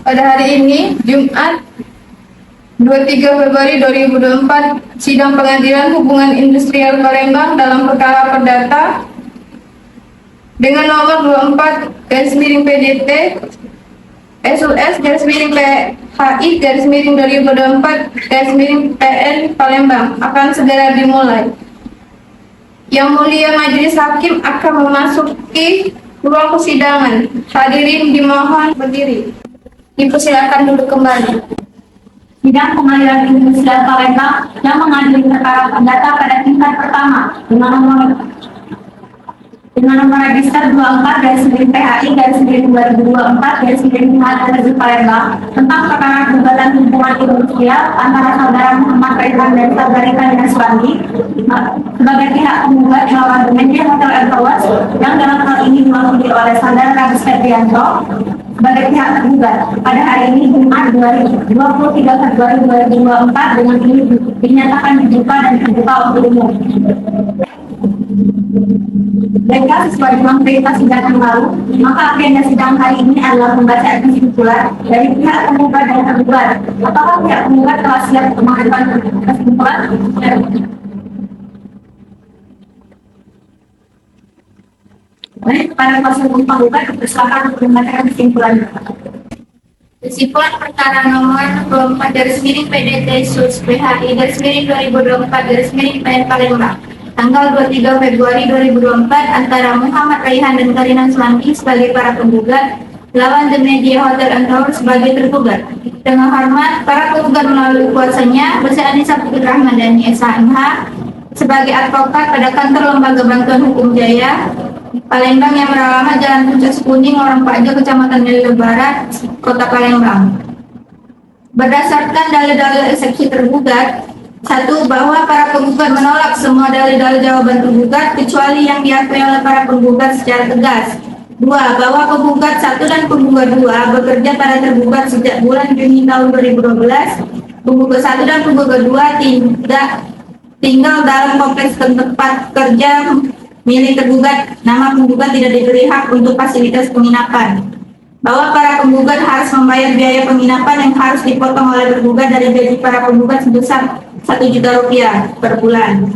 Pada hari ini, Jumat 23 Februari 2024, sidang pengadilan hubungan industrial Palembang dalam perkara perdata dengan nomor 24/PDT SUS-PHI-2024-PN Palembang akan segera dimulai. Yang Mulia Majelis Hakim akan memasuki ruang persidangan. Hadirin dimohon berdiri. Dipersilakan duduk kembali. Sidang Pengadilan Industrial Palembang yang mengadili perkara perdata pada tingkat pertama dengan nomor register 24/PHI/2024/PHI Palembang tentang perkara gugatan hubungan industrial antara saudara Muhammad Raihan dan saudari Karina Suwandi sebagai pihak penggugat melawan The Media Hotel and Towers yang dalam hal ini diwakili oleh saudara Agus Febrianto sebagai pihak tergugat pada hari ini Jumat 23 Februari 2024 dengan ini dinyatakan dibuka dan terbuka untuk umum. Baiklah, sesuai dengan perintah sidang yang lalu, maka agenda sidang hari ini adalah pembacaan kesimpulan dari pihak penggugat dan tergugat. Apakah pihak penggugat telah siap untuk mengajukan kesimpulan? Baik, kepada kuasa hukum penggugat, silakan untuk membacakan kesimpulan. Kesimpulan perkara nomor 24/PDT SUS-PHI-2024-PN Palembang tanggal 23 Februari 2024 antara Muhammad Raihan dan Karina Suwandi sebagai para penggugat lawan The Media Hotel and Towers sebagai tergugat. Dengan hormat, para penggugat melalui kuasanya Besar Anissa Putri Rahmadani SHMH sebagai advokat pada kantor Lembaga Bantuan Hukum Jaya Palembang yang beralamat Jalan Puncak Kuning, Lorong Paja, Kecamatan Lele Barat, Kota Palembang. Berdasarkan dalil-dalil eksepsi tergugat, 1. Bahwa para penggugat menolak semua dalil-dalil jawaban tergugat kecuali yang diakui oleh para penggugat secara tegas. 2. Bahwa penggugat 1 dan penggugat 2 bekerja pada tergugat sejak bulan Juni tahun 2012. Penggugat 1 dan penggugat 2 tidak tinggal dalam kompleks tempat kerja milik tergugat. Nama penggugat tidak diberi hak untuk fasilitas penginapan. Bahwa para penggugat harus membayar biaya penginapan yang harus dipotong oleh tergugat dari gaji para penggugat sebesar Rp1.000.000 per bulan.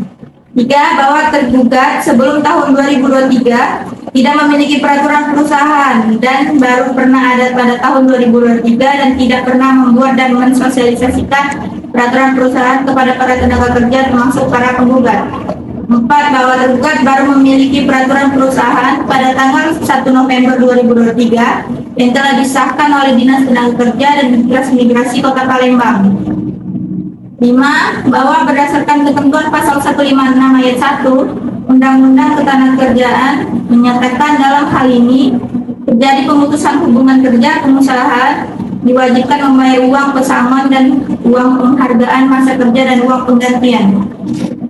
3. Bahwa tergugat sebelum tahun 2023 tidak memiliki peraturan perusahaan dan baru pernah ada pada tahun 2023 dan tidak pernah membuat dan mensosialisasikan peraturan perusahaan kepada para tenaga kerja termasuk para penggugat. 4. Bahwa tergugat baru memiliki peraturan perusahaan pada tanggal 1 November 2023 yang telah disahkan oleh Dinas Tenaga Kerja dan Migrasi Kota Palembang. 5. Bahwa berdasarkan ketentuan pasal 156 ayat 1 Undang-Undang Ketenagakerjaan menyatakan dalam hal ini terjadi pemutusan hubungan kerja pengusaha diwajibkan membayar uang pesangon dan uang penghargaan masa kerja dan uang penggantian.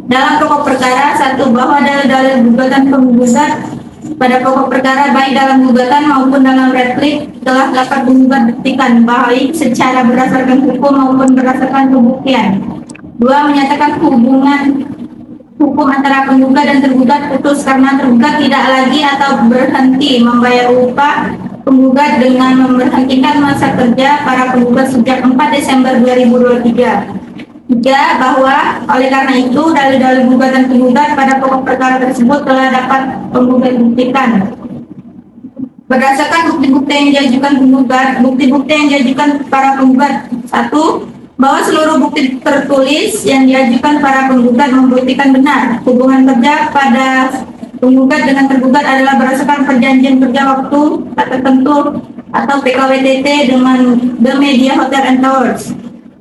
Dalam pokok perkara 1. Bahwa dalil-dalil gugatan penggugat pada pokok perkara baik dalam gugatan maupun dalam replik telah dapat dibuktikan baik secara berdasarkan hukum maupun berdasarkan pembuktian. 2. Menyatakan hubungan hukum antara penggugat dan tergugat putus karena tergugat tidak lagi atau berhenti membayar upah penggugat dengan memberhentikan masa kerja para penggugat sejak 4 Desember 2023. 3. Bahwa oleh karena itu dalil-dalil gugatan penggugat pada pokok perkara tersebut telah dapat penggugat buktikan. Berdasarkan bukti-bukti yang diajukan penggugat, bukti-bukti yang diajukan para penggugat. 1. Bahwa seluruh bukti tertulis yang diajukan para penggugat membuktikan benar hubungan kerja pada penggugat dengan tergugat adalah berdasarkan perjanjian kerja waktu tak tertentu atau PKWTT dengan The Media Hotel and Towers.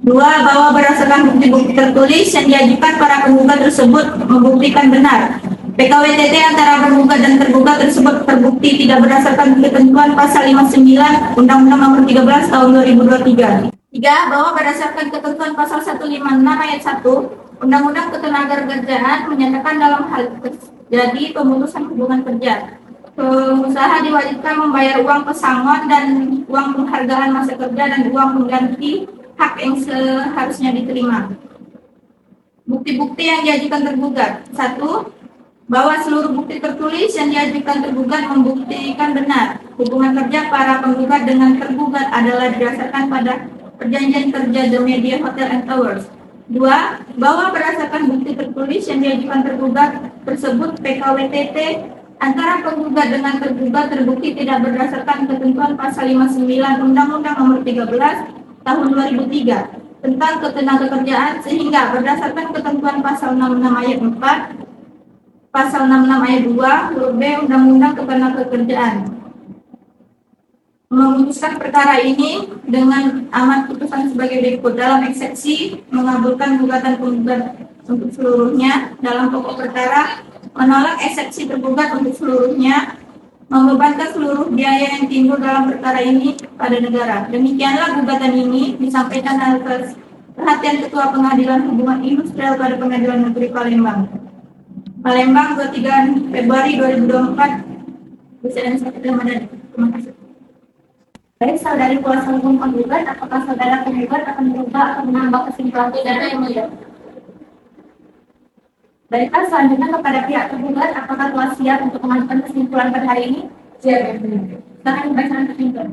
2. Bahwa berdasarkan bukti-bukti tertulis yang diajukan para penggugat tersebut membuktikan benar PKWTT antara penggugat dan tergugat tersebut terbukti tidak berdasarkan ketentuan pasal 59 Undang-Undang Nomor 13 Tahun 2023. 3. Bahwa berdasarkan ketentuan pasal 156 ayat 1 Undang-Undang Ketenagakerjaan menyatakan dalam hal terjadi pemutusan hubungan kerja, pengusaha diwajibkan membayar uang pesangon dan uang penghargaan masa kerja dan uang pengganti hak yang seharusnya diterima. Bukti-bukti yang diajukan tergugat. 1. bahwa seluruh bukti tertulis yang diajukan tergugat membuktikan benar hubungan kerja para penggugat dengan tergugat adalah didasarkan pada perjanjian kerja The Media Hotel and Towers. 2. Bahwa berdasarkan bukti tertulis yang diajukan tergugat tersebut PKWTT antara penggugat dengan tergugat terbukti tidak berdasarkan ketentuan pasal 59 Undang-Undang Nomor 13 Tahun 2003 tentang ketenagakerjaan sehingga berdasarkan ketentuan pasal 66 ayat 4 Pasal 66 ayat 2 huruf B Undang-Undang Ketenagakerjaan memutuskan perkara ini dengan amat putusan sebagai berikut. Dalam eksepsi mengabulkan gugatan penggugat untuk seluruhnya, dalam pokok perkara menolak eksepsi tergugat untuk seluruhnya, membebankan seluruh biaya yang timbul dalam perkara ini pada negara. Demikianlah gugatan ini disampaikan atas perhatian Ketua Pengadilan Hubungan Industrial pada Pengadilan Negeri Palembang. Palembang 23 Februari 2024. Bisa dan saya Ramadhan. Terima kasih. Baik, saudari kuasa hukum penggugat, apakah saudara penggugat akan berubah atau menambah kesimpulan saudara yang mulia? Baiklah, selanjutnya kepada pihak tergugat, apakah telah siap untuk mengajukan kesimpulan pada hari ini? Siap, ya. Silakan dibacakan kesimpulan.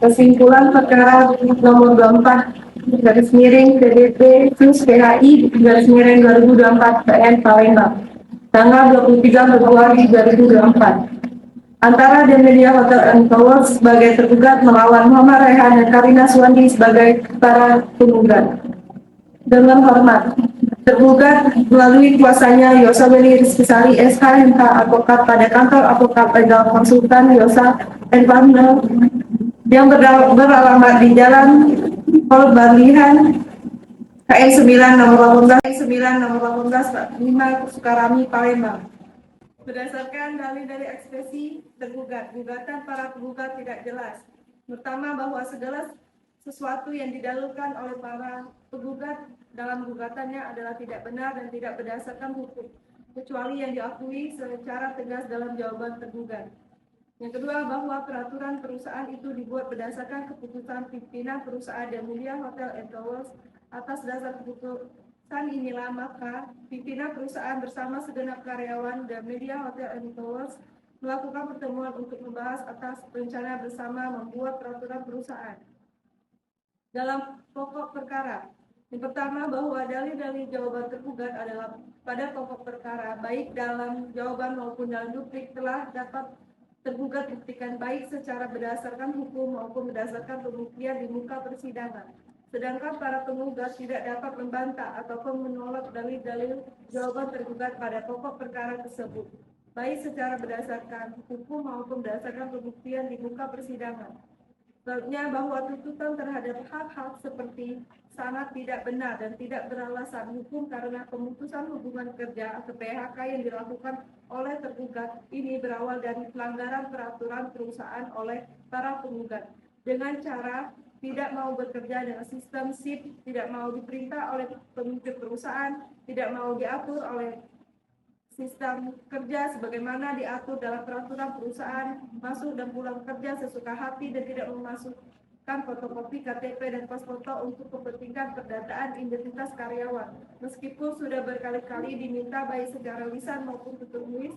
Kesimpulan perkara nomor 24 garis miring PDP Fus PHI garis miring 2024 PN Palembang tanggal 23 Februari 2024 antara The Media Hotel and Towers sebagai tergugat melawan Muhammad Raihan dan Karina Suwandi sebagai para penggugat. Dengan hormat, tergugat melalui kuasanya Yosa Weli Rizky Sari SH MK Advokat pada kantor Advokat Legal Konsultan Yosa and Partner yang beralamat di Jalan Pol Barlihan KM 9 nomor 18 5 Sukarami Palembang. Berdasarkan dalil-dalil ekspresi tergugat, gugatan para penggugat tidak jelas. Pertama, bahwa segala sesuatu yang didalilkan oleh para penggugat dalam gugatannya adalah tidak benar dan tidak berdasarkan hukum, kecuali yang diakui secara tegas dalam jawaban tergugat. Yang kedua, bahwa peraturan perusahaan itu dibuat berdasarkan keputusan pimpinan perusahaan The Media Hotel and Towers. Atas dasar keputusan inilah maka pimpinan perusahaan bersama segenap karyawan The Media Hotel and Towers melakukan pertemuan untuk membahas atas rencana bersama membuat peraturan perusahaan. Dalam pokok perkara, yang pertama, bahwa dalil-dalil jawaban tergugat adalah pada pokok perkara, baik dalam jawaban maupun dalam duplik telah dapat tergugat buktikan baik secara berdasarkan hukum maupun berdasarkan pembuktian di muka persidangan. Sedangkan para penggugat tidak dapat membantah ataupun menolak dalil-dalil jawaban tergugat pada pokok perkara tersebut, baik secara berdasarkan hukum maupun berdasarkan pembuktian di muka persidangan. Sebabnya bahwa tuntutan terhadap hak-hak seperti sangat tidak benar dan tidak beralasan hukum karena pemutusan hubungan kerja atau PHK yang dilakukan oleh tergugat ini berawal dari pelanggaran peraturan perusahaan oleh para penggugat dengan cara tidak mau bekerja dengan sistem shift, tidak mau diperintah oleh pemimpin perusahaan, tidak mau diatur oleh sistem kerja sebagaimana diatur dalam peraturan perusahaan, masuk dan pulang kerja sesuka hati dan tidak memasukkan fotokopi KTP dan pas foto untuk kepentingan pendataan identitas karyawan. Meskipun sudah berkali-kali diminta baik secara lisan maupun tertulis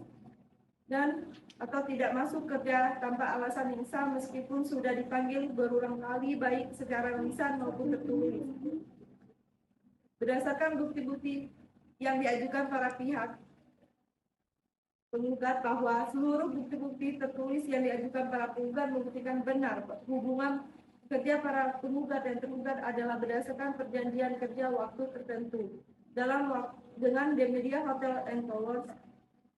dan atau tidak masuk kerja tanpa alasan yang sah meskipun sudah dipanggil berulang kali baik secara lisan maupun tertulis. Berdasarkan bukti-bukti yang diajukan para pihak penggugat bahwa seluruh bukti-bukti tertulis yang diajukan para penggugat membuktikan benar hubungan kerja para penggugat dan tergugat adalah berdasarkan perjanjian kerja waktu tertentu dengan The Media Hotel and Towers.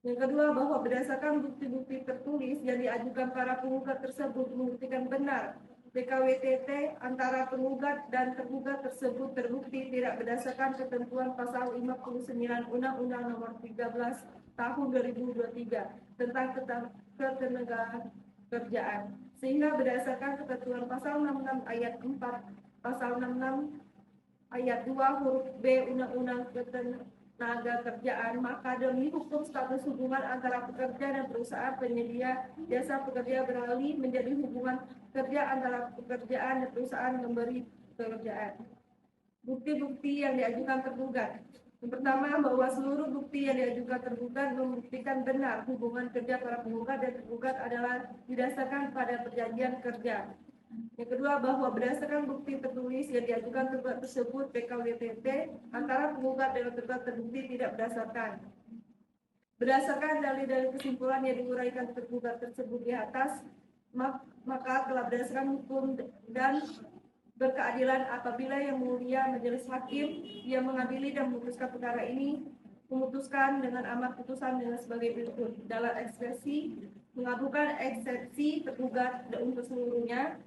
Yang kedua, bahwa berdasarkan bukti-bukti tertulis yang diajukan para penggugat tersebut membuktikan benar PKWTT antara penggugat dan tergugat tersebut terbukti tidak berdasarkan ketentuan pasal 59 Undang-Undang Nomor 13 Tahun 2023 tentang ketenagakerjaan, sehingga berdasarkan ketentuan pasal 66 ayat 4, pasal 66 ayat 2 huruf B Undang-Undang tenaga kerjaan, maka demi hukum status hubungan antara pekerja dan perusahaan penyedia jasa pekerja beralih menjadi hubungan kerja antara pekerjaan dan perusahaan memberi pekerjaan. Bukti-bukti yang diajukan tergugat. Yang pertama, bahwa seluruh bukti yang diajukan tergugat membuktikan benar hubungan kerja para penggugat dan tergugat adalah didasarkan pada perjanjian kerja. Yang kedua, bahwa berdasarkan bukti tertulis yang diajukan tergugat tersebut PKWTT antara penggugat dan tergugat terbukti tidak berdasarkan dalil-dalil kesimpulan yang diuraikan tergugat tersebut di atas, maka telah berdasarkan hukum dan berkeadilan apabila yang mulia majelis hakim yang mengadili dan memutuskan perkara ini memutuskan dengan amar putusan dengan sebagai berikut. Dalam eksepsi mengabulkan eksepsi tergugat untuk seluruhnya.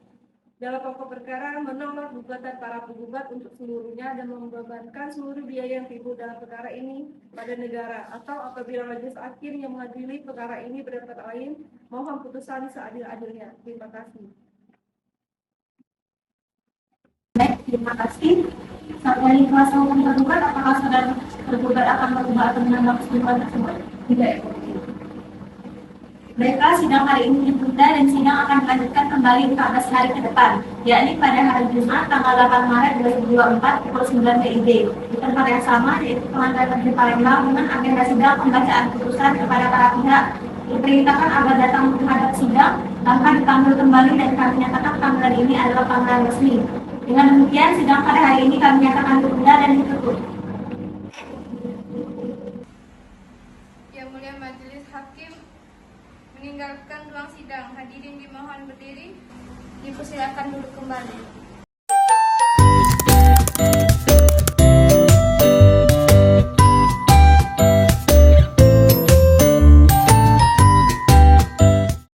Dalam pokok perkara menolak gugatan para penggugat untuk seluruhnya dan membebankan seluruh biaya yang timbul dalam perkara ini pada negara, atau apabila majelis hakim yang mengadili perkara ini berpendapat lain mohon putusan seadil-adilnya. Terima kasih. Baik, terima kasih. Saat dari kuasa hukum tergugat, apakah saudara tergugat akan merubah atau menambah kesimpulan tersebut? Tidak. Baiklah, sidang hari ini ditunda dan sidang akan dilanjutkan kembali 14 hari ke depan, yakni pada hari Jumat tanggal 8 Maret 2024 pukul 9 WIB di tempat yang sama, yaitu Pengadilan Negeri Palembang, dengan agenda sidang pembacaan putusan kepada para pihak diperintahkan agar datang menghadap sidang tanpa dipanggil kembali dan kami nyatakan panggilan ini adalah panggilan resmi. Dengan demikian, sidang pada hari ini kami nyatakan ditunda dan ditutup. Yang mulia majelis hakim meninggalkan ruang sidang. Hadirin dimohon berdiri. Dipersilakan duduk kembali.